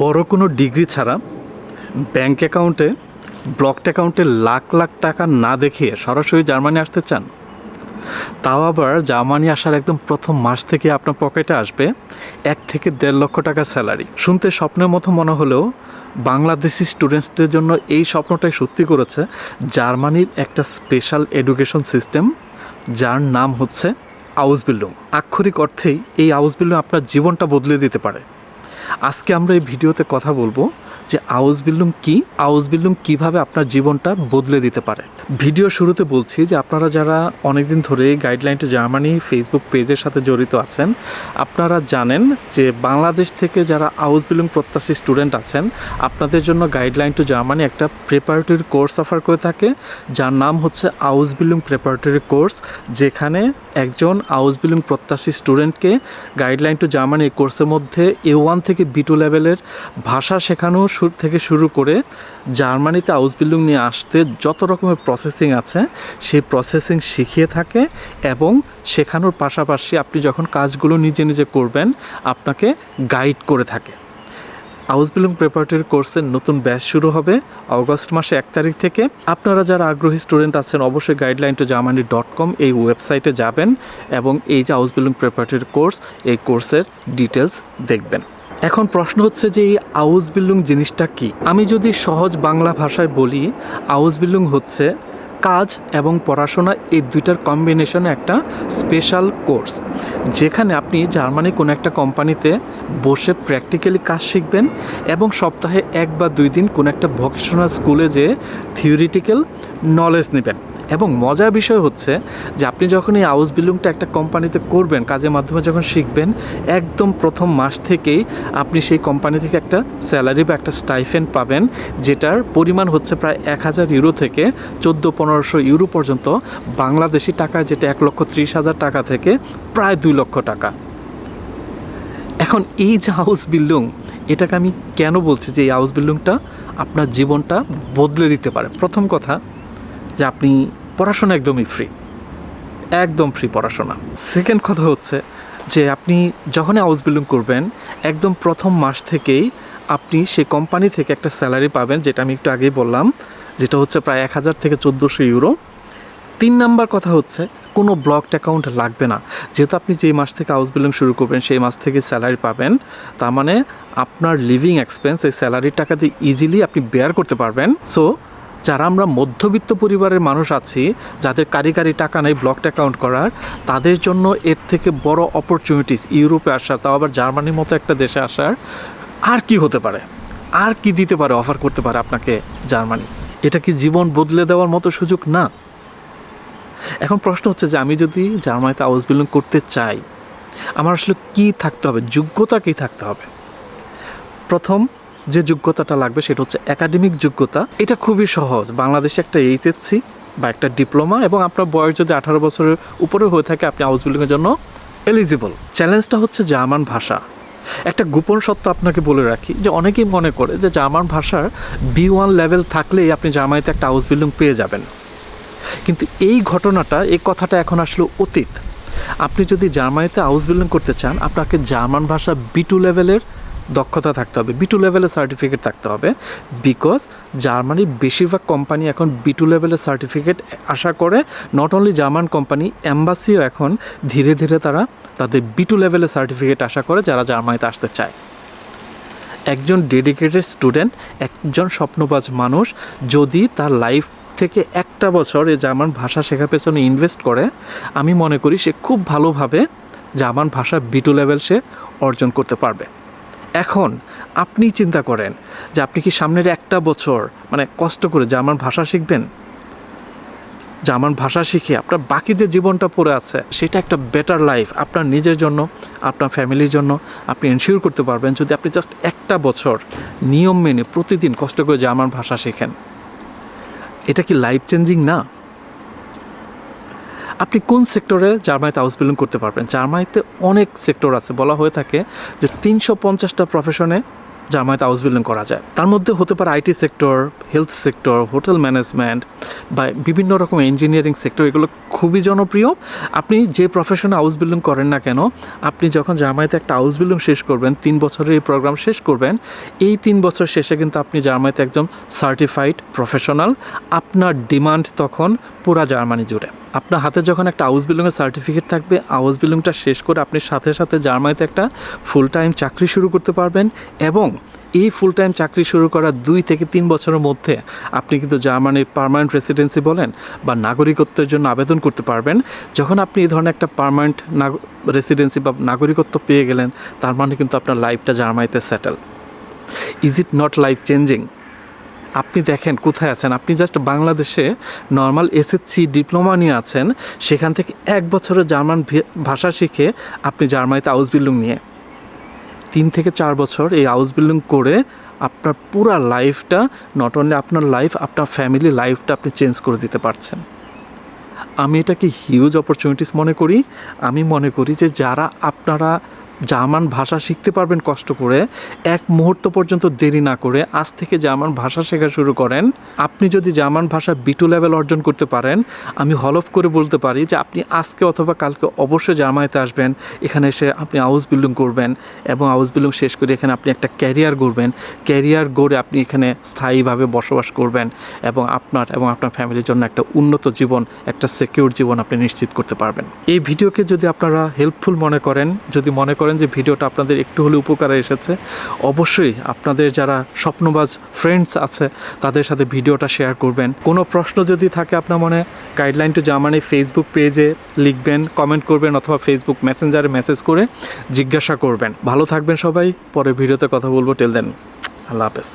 বড় কোনো ডিগ্রি ছাড়া ব্যাংক অ্যাকাউন্টে ব্লকড অ্যাকাউন্টে লাখ লাখ টাকা না দেখিয়ে সরাসরি জার্মানি আসতে চান? তাও আবার জার্মানি আসার একদম প্রথম মাস থেকে আপনার পকেটে আসবে 1 থেকে 1.5 লক্ষ টাকা স্যালারি। শুনতে স্বপ্নের মতো মনে হলেও বাংলাদেশি স্টুডেন্টসদের জন্য এই স্বপ্নটাই সত্যি করেছে জার্মানির একটা স্পেশাল এডুকেশন সিস্টেম, যার নাম হচ্ছে আউসবিল্ডিং। আক্ষরিক অর্থেই এই আউসবিল্ডিং আপনার জীবনটা বদলে দিতে পারে। আজকে আমরা এই ভিডিওতে কথা বলবো যে আউসবিল্ডিং কী, আউসবিল্ডিং কীভাবে আপনার জীবনটা বদলে দিতে পারে। ভিডিও শুরুতে বলছি যে আপনারা যারা অনেকদিন ধরে গাইডলাইন টু জার্মানি ফেসবুক পেজের সাথে জড়িত আছেন, আপনারা জানেন যে বাংলাদেশ থেকে যারা আউসবিল্ডিং প্রত্যাশী স্টুডেন্ট আছেন, আপনাদের জন্য গাইডলাইন টু জার্মানি একটা প্রিপারেটরি কোর্স অফার করে থাকে, যার নাম হচ্ছে আউসবিল্ডিং প্রিপারেটরি কোর্স, যেখানে একজন আউসবিল্ডিং প্রত্যাশী স্টুডেন্টকে গাইডলাইন টু জার্মানি এই কোর্সের মধ্যে A1 থেকে B2 লেভেলের ভাষা শেখানো থেকে শুরু করে জার্মানিতে আউসবিল্ডিং নিয়ে আসতে যত রকমের প্রসেসিং আছে সেই প্রসেসিং শিখিয়ে থাকে, এবং শেখানোর পাশাপাশি আপনি যখন কাজগুলো নিজে নিজে করবেন আপনাকে গাইড করে থাকে। আউসবিল্ডিং প্রিপারেটরি কোর্সের নতুন ব্যাচ শুরু হবে অগস্ট মাসে 1 তারিখ থেকে। আপনারা যারা আগ্রহী স্টুডেন্ট আছেন অবশ্যই গাইডলাইন টু জার্মানি.com এই ওয়েবসাইটে যাবেন এবং এই যে আউসবিল্ডিং প্রিপারেটরি কোর্স, এই কোর্সের ডিটেলস দেখবেন। এখন প্রশ্ন হচ্ছে যে এই আউসবিল্ডিং জিনিসটা কি। আমি যদি সহজ বাংলা ভাষায় বলি, আউসবিল্ডিং হচ্ছে কাজ এবং পড়াশোনা এই দুইটার কম্বিনেশনে একটা স্পেশাল কোর্স, যেখানে আপনি জার্মানি কোনো একটা কোম্পানিতে বসে প্র্যাকটিক্যালি কাজ শিখবেন এবং সপ্তাহে 1 বা 2 দিন কোনো একটা ভোকেশনাল স্কুলে যেয়ে থিওরিটিক্যাল নলেজ নেবেন। এবং মজার বিষয় হচ্ছে যে আপনি যখন এই আউসবিল্ডিংটা একটা কোম্পানিতে করবেন, কাজের মাধ্যমে যখন শিখবেন, একদম প্রথম মাস থেকেই আপনি সেই কোম্পানি থেকে একটা স্যালারি বা একটা স্টাইফেন্ড পাবেন, যেটার পরিমাণ হচ্ছে প্রায় 1000 ইউরো থেকে 1400-1500 ইউরো পর্যন্ত, বাংলাদেশি টাকায় যেটা 1,30,000 টাকা থেকে প্রায় 2 লক্ষ টাকা। এখন এই যে আউসবিল্ডিং, এটাকে আমি কেন বলছি যে এই আউসবিল্ডিংটা আপনার জীবনটা বদলে দিতে পারে। প্রথম কথা যে আপনি পড়াশোনা একদমই ফ্রি, একদম ফ্রি পড়াশোনা। সেকেন্ড কথা হচ্ছে যে আপনি যখনই আউসবিল্ডিং করবেন একদম প্রথম মাস থেকেই আপনি সেই কোম্পানি থেকে একটা স্যালারি পাবেন, যেটা আমি একটু আগেই বললাম, যেটা হচ্ছে প্রায় 1000 থেকে 1400 ইউরো। 3 নাম্বার কথা হচ্ছে কোনো ব্লকড অ্যাকাউন্ট লাগবে না, যেহেতু আপনি যেই মাস থেকে আউসবিল্ডিং শুরু করবেন সেই মাস থেকে স্যালারি পাবেন। তার মানে আপনার লিভিং এক্সপেন্স এই স্যালারির টাকা দিয়ে ইজিলি আপনি বেয়ার করতে পারবেন। সো যারা আমরা মধ্যবিত্ত পরিবারের মানুষ আছি, যাদের কারি টাকা নেই ব্লকড অ্যাকাউন্ট করার, তাদের জন্য এর থেকে বড় অপরচুনিটিস ইউরোপে আসার, তাও আবার জার্মানির মতো একটা দেশে আসার আর কি হতে পারে, আর কি দিতে পারে, অফার করতে পারে আপনাকে জার্মানি। এটা কি জীবন বদলে দেওয়ার মতো সুযোগ না? এখন প্রশ্ন হচ্ছে যে আমি যদি জার্মানিতে আউসবিল্ডিং করতে চাই, আমার আসলে কী থাকতে হবে, যোগ্যতা কী থাকতে হবে? প্রথম যে যোগ্যতাটা লাগবে সেটা হচ্ছে একাডেমিক যোগ্যতা। এটা খুবই সহজ, বাংলাদেশে একটা HSC বা একটা ডিপ্লোমা, এবং আপনার বয়স যদি 18 বছরের উপরে হয়ে থাকে আপনি আউসবিল্ডিংয়ের জন্য এলিজিবল। চ্যালেঞ্জটা হচ্ছে জার্মান ভাষা। একটা গোপন সত্য আপনাকে বলে রাখি যে অনেকেই মনে করে যে জার্মান ভাষার B1 লেভেল থাকলেই আপনি জার্মানিতে একটা আউসবিল্ডিং পেয়ে যাবেন, কিন্তু এই ঘটনাটা, এই কথাটা এখন আসলে অতীত। আপনি যদি জার্মানিতে আউসবিল্ডিং করতে চান আপনাকে জার্মান ভাষা B2 লেভেলের দক্ষতা থাকতে হবে, B2 লেভেলের সার্টিফিকেট থাকতে হবে, বিকজ জার্মানির বেশিরভাগ কোম্পানি এখন B2 লেভেলের সার্টিফিকেট আশা করে। নট অনলি জার্মান কোম্পানি, এম্বাসিও এখন ধীরে ধীরে তারা তাদের B2 লেভেলের সার্টিফিকেট আশা করে যারা জার্মানিতে আসতে চায়। একজন ডেডিকেটেড স্টুডেন্ট, একজন স্বপ্নবাজ মানুষ যদি তার লাইফ থেকে 1 বছর এই জার্মান ভাষা শেখার পেছনে ইনভেস্ট করে, আমি মনে করি সে খুব ভালোভাবে জার্মান ভাষা B2 লেভেল সে অর্জন করতে পারবে। এখন আপনি চিন্তা করেন যে আপনি কি সামনের 1 বছর মানে কষ্ট করে জার্মান ভাষা শিখবেন? জার্মান ভাষা শিখে আপনার বাকি যে জীবনটা পড়ে আছে সেটা একটা বেটার লাইফ আপনার নিজের জন্য, আপনার ফ্যামিলির জন্য আপনি এনশিওর করতে পারবেন যদি আপনি জাস্ট 1 বছর নিয়ম মেনে প্রতিদিন কষ্ট করে জার্মান ভাষা শেখেন। এটা কি লাইফ চেঞ্জিং না? আপনি কোন সেক্টরে জার্মানিতে আউসবিল্ডিং করতে পারবেন? জার্মানিতে অনেক সেক্টর আছে, বলা হয়ে থাকে যে 350টা প্রফেশনে জার্মানিতে হাউস বিল্ডিং করা যায়। তার মধ্যে হতে পারে IT sector, health sector, hotel management বা বিভিন্ন রকম ইঞ্জিনিয়ারিং সেক্টর, এগুলো খুবই জনপ্রিয়। আপনি যে প্রফেশনে হাউস বিল্ডিং করেন না কেন, আপনি যখন জার্মানিতে একটা হাউস বিল্ডিং শেষ করবেন, 3 বছরের এই প্রোগ্রাম শেষ করবেন, এই 3 বছর শেষে কিন্তু আপনি জার্মানিতে একজন সার্টিফাইড প্রফেশনাল। আপনার ডিমান্ড তখন পুরা জার্মানি জুড়ে। আপনার হাতে যখন একটা হাউস বিল্ডিংয়ের সার্টিফিকেট থাকবে, হাউস বিল্ডিংটা শেষ করে আপনি সাথে সাথে জার্মানিতে একটা ফুল টাইম চাকরি শুরু করতে পারবেন, এবং এই ফুল টাইম চাকরি শুরু করার 2 থেকে 3 বছরের মধ্যে আপনি কিন্তু জার্মানির পার্মানেন্ট রেসিডেন্সি বলেন বা নাগরিকত্বের জন্য আবেদন করতে পারবেন। যখন আপনি এই ধরনের একটা পার্মানেন্ট রেসিডেন্সি বা নাগরিকত্ব পেয়ে গেলেন, তার মানে কিন্তু আপনার লাইফটা জার্মানিতে settle. Is it not life changing? আপনি দেখেন কোথায় আছেন, আপনি জাস্ট বাংলাদেশে নর্মাল এসএসসি ডিপ্লোমা নিয়ে আছেন, সেখান থেকে 1 বছরের জার্মান ভাষা শিখে আপনি জার্মানিতে হাউস বিল্ডিং নিয়ে 3 থেকে 4 বছর এই হাউস বিল্ডিং করে আপনার পুরা লাইফটা, নট অনলি আপনার লাইফ, আপনার ফ্যামিলি লাইফটা আপনি চেঞ্জ করে দিতে পারছেন। আমি এটাকে হিউজ অপরচুনিটিস মনে করি। আমি মনে করি যে যারা আপনারা জার্মান ভাষা শিখতে পারবেন কষ্ট করে, 1 মুহূর্ত পর্যন্ত দেরি না করে আজ থেকে জার্মান ভাষা শেখা শুরু করেন। আপনি যদি জার্মান ভাষা B2 লেভেল অর্জন করতে পারেন, আমি হলফ করে বলতে পারি যে আপনি আজকে অথবা কালকে অবশ্যই জার্মানিতে আসবেন। এখানে এসে আপনি হাউস বিল্ডিং করবেন, এবং হাউস বিল্ডিং শেষ করে এখানে আপনি একটা ক্যারিয়ার গড়বেন। ক্যারিয়ার গড়ে আপনি এখানে স্থায়ীভাবে বসবাস করবেন, এবং আপনার ফ্যামিলির জন্য একটা উন্নত জীবন, একটা সিকিউর জীবন আপনি নিশ্চিত করতে পারবেন। এই ভিডিওকে যদি আপনারা হেল্পফুল মনে করেন, যদি মনে করেন যে ভিডিওটা আপনাদের একটু হলেও উপকারে এসেছে, অবশ্যই আপনাদের যারা স্বপ্নবাজ ফ্রেন্ডস আছে তাদের সাথে ভিডিওটা শেয়ার করবেন। কোনো প্রশ্ন যদি থাকে আপনার মনে, গাইডলাইন টু জার্মানি ফেসবুক পেজে লিখবেন, কমেন্ট করবেন, অথবা ফেসবুক মেসেঞ্জারে মেসেজ করে জিজ্ঞাসা করবেন। ভালো থাকবেন সবাই, পরে ভিডিওতে কথা বলবো। টিল দেন, আল্লাহ হাফেজ।